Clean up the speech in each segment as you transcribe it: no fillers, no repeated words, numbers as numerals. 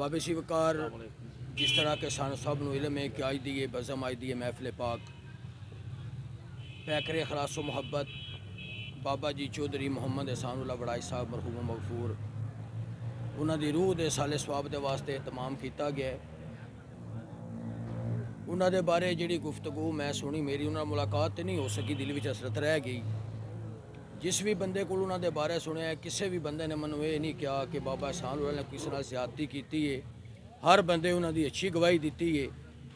अहबाब शिवकार जिस तरह के सन सब नूं इल्म है कि अज दी बज़म अज दी महफिल पाक पैकरे खलासो मुहब्बत बाबा जी चौधरी मुहम्मद एहसानुल्लाह बड़ाई साहब मरहूम मगफूर उन्होंने रूह के साले स्वाब के वास्ते तमाम किया गया। उन्होंने बारे जी गुफ्तगू मैं सुनी, मेरी उन्होंने मुलाकात तो नहीं हो सकी, दिल में हसरत रह गई। जिस भी बंदे को उन्होंने बारे सुनिया, किसी भी बंदे ने मैं ये नहीं कहा कि बाबा एहसानुल्लाह ने किसी नाल ज़्यादती की है। हर बंदे उन्होंने अच्छी गवाही दी है।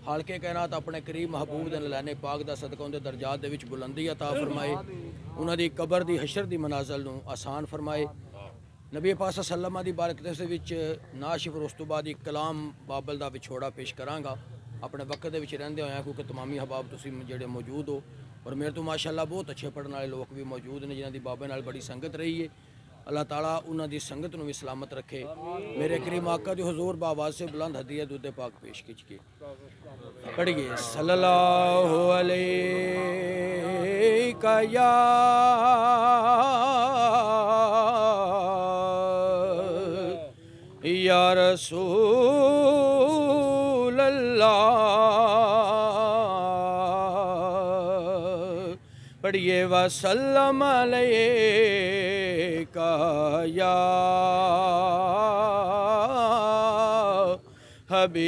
हल्के कहना तो अपने करीब महबूब के नलैने पाक का सदका उनके दर्जात के बुलंदी अता फरमाए, उन्होंने कबर की हशर की मनाजल को आसान फरमाए। नबी पाक सल्लल्लाहु अलैहि वसल्लम की बारकत नाशिफ उस तो बाद एक कलाम बाबल का विछोड़ा पेश कराँगा अपने वक्त के रहिंदे होया, क्योंकि तमामी हबाब तुसीं जिहड़े मौजूद हो और मेरे तो माशाअल्लाह बहुत अच्छे पढ़ने वाले लोग भी मौजूद ने जिन्हां दी बाबे नाल बड़ी संगत रही है। अल्लाह ताला उन्हां दी संगत नूं भी सलामत रखे। मेरे करीम आका दी हुजूर बावाज़ से बुलंद हदीया दूध पाक पेश कीजिए। पढ़िए सल्लल्लाहु अलैका या रसूल अल्लाह। पढ़िए वसल्लम अलैका या हबीब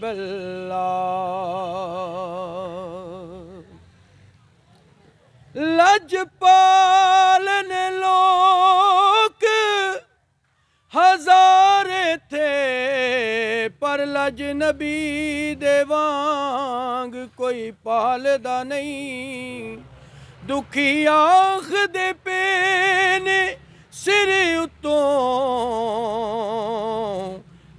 अल्लाह। लजपाल ने लोग हजारे थे, पर लज नबी दे वांग कोई पालदा नहीं। दुखी आख दे पेने सिर उत्तों,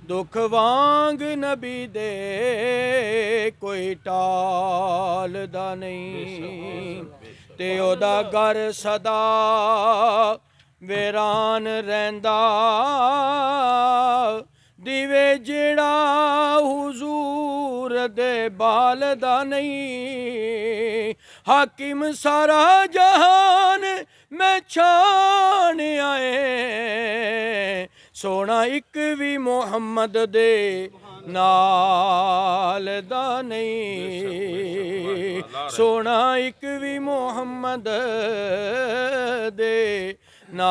दुख वांग नबी दे कोई टालदा नहीं। ते ओदा घर सदा वेरान रहिंदा, दिवे जेड़ा हुजूर दे बालदा नहीं। हाकिम सारा जहान मैं छान आए, सोना एक भी मुहम्मद दे नाल दा नहीं। सोना एक भी मुहम्मद दे नाल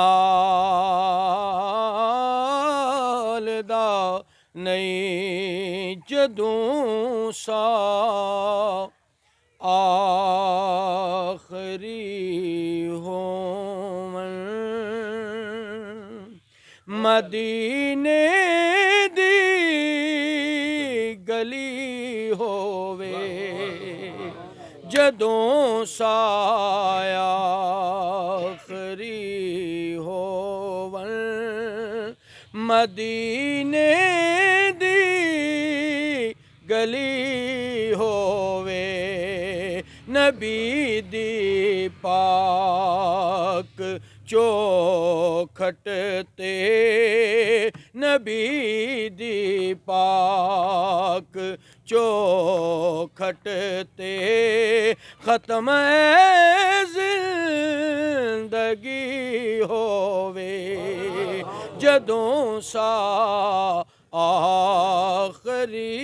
दा नहीं। जदों सा आखरी होवन मदीने दी गली होवे, जदों सा आखरी होवन मदीने दी गली होवे। नबी दी पाक चौखट ते, नबी दी पाक चौखट ते ख़त्म ज़िंदगी होवे, जदों सा आखरी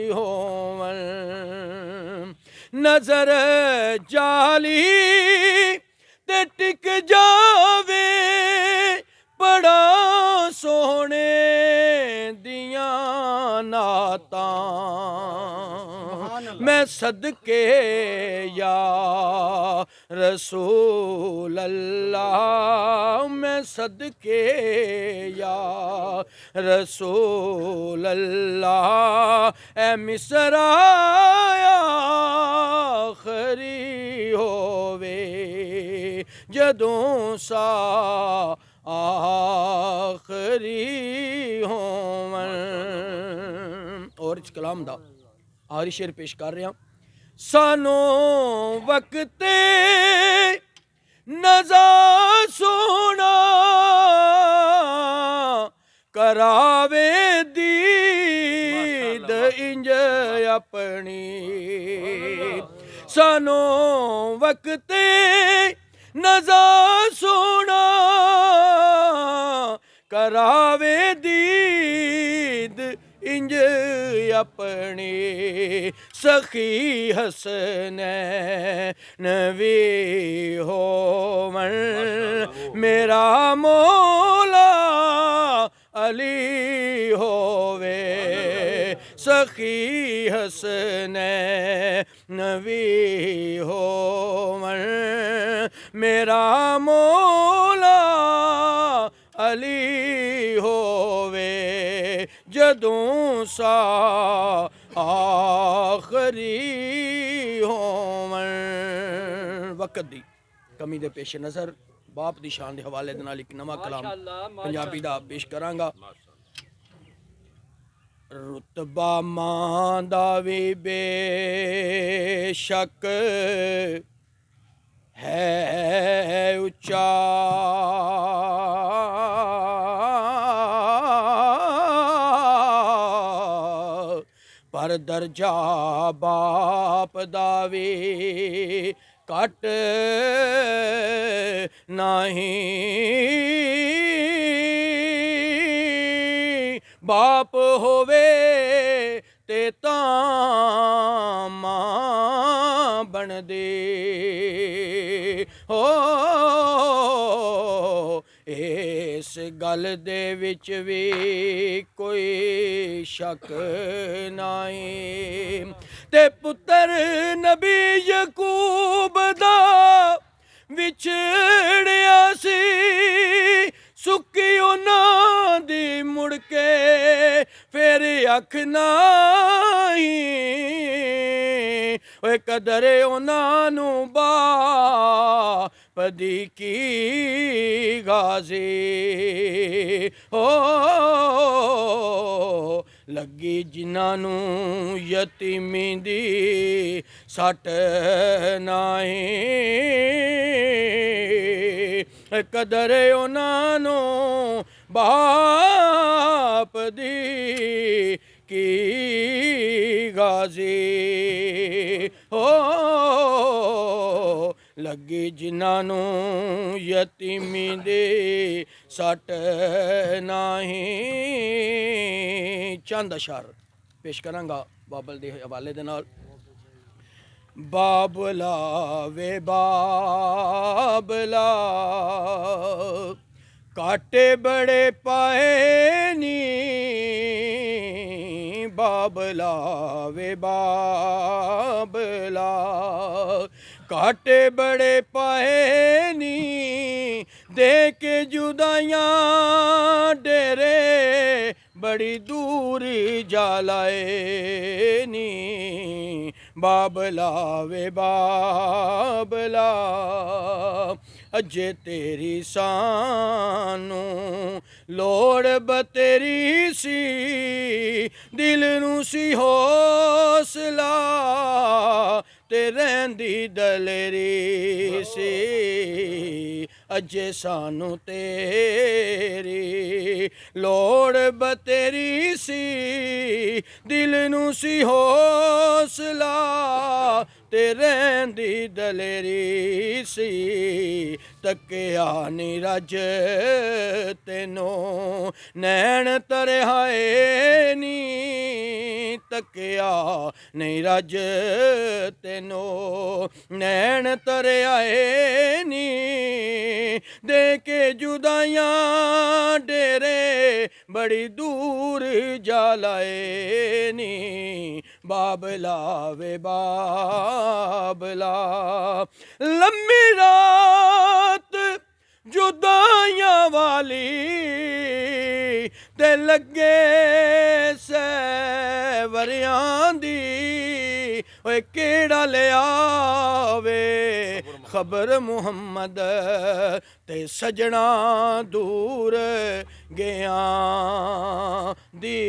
होवन। नजर जाली ते टिक जावे, बड़ा सोहने दियां नातां मैं सदके या रसूल अल्लाह। मैं सदके या रसूल अल्लाह। ए मिसरा आखरी होवे, जदों सा आखरी होवन। और इस कलाम दा आखिरी शेर पेश कर रहा। सानों वक्ते नज़ा सोना करावे दीद इंज अपनी। सानों वक्ते नज़ा सोना करावे दीद इंज अपनी सखी हसनैन वी होवन मेरा मौला अली होवे सखी हसनैन वी होवन मेरा मौला अली होवे जदों सा आखरी होवन वक्त दी कमी दे पेश नज़र बाप दी शान दे हवाले दे नाल एक नवां कलाम पंजाबी दा पेश करांगा। रुतबा मां दा वी बेशक है उच्चा पर दर्जा बाप दा वी घट नहीं बाप होवे ते तां मां बन दे हो इस गल दे विच भी कोई शक नहीं ते पुत्तर नबी यकूब दा विछड़िया सी सुक्की उन्हां दी मुड़ के फिर अख नहीं ओए कदर उन्हां नूं बाप दी की गाजी हो लगी जिन्हां नूं यतीमी दी सट नहीं कदर उन्हां नूं बाप दी की गाजी हो लगी जिन्हां नूं यतीमी दे सट नहीं। चंद अशार पेश करांगा बाबल दे हवाले दे नाल। बाबला वे बाबला काटे बड़े पाए नी बाबला वे बाबला काटे बड़े पाए नी दे के जुदाइयां डेरे बड़ी दूर जालाए नी बाबला वे बाबला अजे तेरी सानू लोड़ बतेरी सी दिल नू सी हौसला ते रहंदी दलेरी सी अजे सानू तेरी लोड़ बतेरी सी दिल नू सी हौसला ते रहंदी दलेरी सी तकिया नी रज तेनों नैन तरे हाए नी तकिया नहीं रज तेनों नैन तरे आए नी दे के जुदाइयां डेरे बड़ी दूर जालाए नी बाबला वे बाबला लम्मी रात जुदाइयां वाली ते लगे सैवरियां दी ओए केड़ा ले आवे खबर मुहम्मद ते सजना दूर गया दी